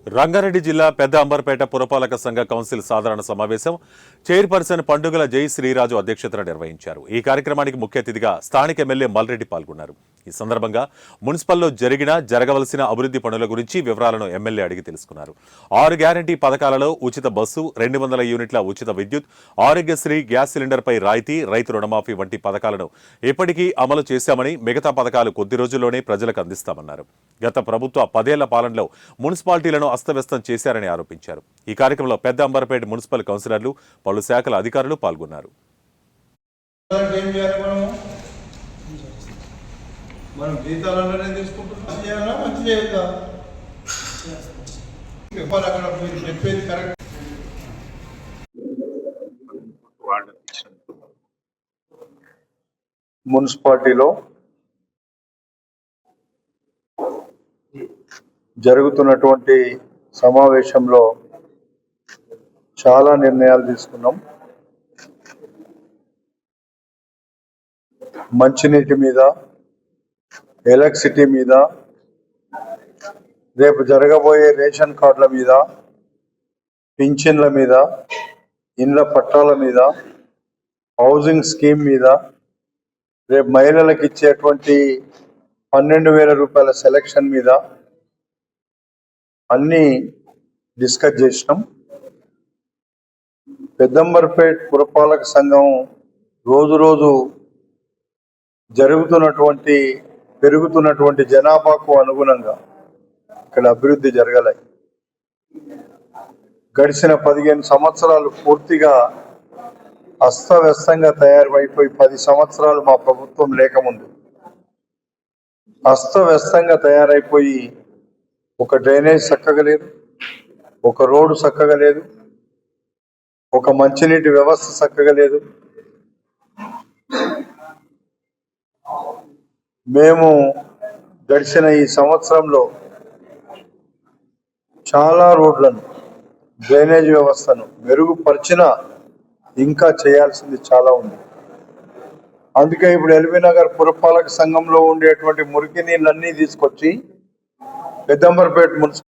రంగారెడ్డి జిల్లా పెద్ద అంబర్పేట పురపాలక సంఘ కౌన్సిల్ సాధారణ సమావేశం చైర్పర్సన్ పండుగల జై శ్రీరాజు అధ్యక్షతన నిర్వహించారు. ఈ కార్యక్రమానికి ముఖ్య అతిథిగా స్థానిక ఎమ్మెల్యే మల్రెడ్డి పాల్గొన్నారు. ఈ సందర్భంగా మున్సిపల్లో జరగవలసిన అభివృద్ధి పనుల గురించి వివరాలను ఎమ్మెల్యే అడిగి తెలుసుకున్నారు. 6 గ్యారంటీ పథకాలలో ఉచిత బస్సు, 200 యూనిట్ల ఉచిత విద్యుత్, ఆరోగ్యశ్రీ, గ్యాస్ సిలిండర్పై రాయితీ, రైతు రుణమాఫీ వంటి పథకాలను ఇప్పటికీ అమలు చేశామని, మిగతా పథకాలు కొద్ది రోజుల్లోనే ప్రజలకు అందిస్తామన్నారు. గత ప్రభుత్వ 10 ఏళ్ల పాలనలో మున్సిపాలిటీలను అస్తవ్యస్తం చేశారని ఆరోపించారు. ఈ కార్యక్రమంలో పెద్ద అంబర్పేట మున్సిపల్ కౌన్సిలర్లు, పలు శాఖల అధికారులు పాల్గొన్నారు. మున్సిపాలిటీలో జరుగుతున్నటువంటి సమావేశంలో చాలా నిర్ణయాలు తీసుకున్నాం. మంచినీటి మీద, ఎలక్ట్రిసిటీ మీద, రేపు జరగబోయే రేషన్ కార్డుల మీద, పింఛన్ల మీద, ఇండ్ల పట్టాల మీద, హౌసింగ్ స్కీమ్ మీద, రేపు మహిళలకు ఇచ్చేటువంటి 12,000 రూపాయల సెలక్షన్ మీద అన్ని డిస్కస్ చేసినాం. పెద్దంబర్పేట్ పురపాలక సంఘం రోజు పెరుగుతున్నటువంటి జనాభాకు అనుగుణంగా ఇక్కడ అభివృద్ధి జరగలేదు. గడిచిన 15 సంవత్సరాలు పూర్తిగా అస్తవ్యస్తంగా తయారైపోయి 10 సంవత్సరాలు మా ప్రభుత్వం లేకముందు అస్తవ్యస్తంగా తయారైపోయి ఒక డ్రైనేజ్ చక్కగా లేదు, ఒక రోడ్డు చక్కగా లేదు, ఒక మంచినీటి వ్యవస్థ చక్కగా లేదు. మేము గడిచిన ఈ సంవత్సరంలో చాలా రోడ్లను, డ్రైనేజ్ వ్యవస్థను మెరుగుపరిచిన ఇంకా చేయాల్సింది చాలా ఉంది. అందుకే ఇప్పుడు ఎల్బీ నగర్ పురపాలక సంఘంలో ఉండేటువంటి మురికి నీళ్ళన్నీ తీసుకొచ్చి పెద్దంబర్పేట మున్సిపల్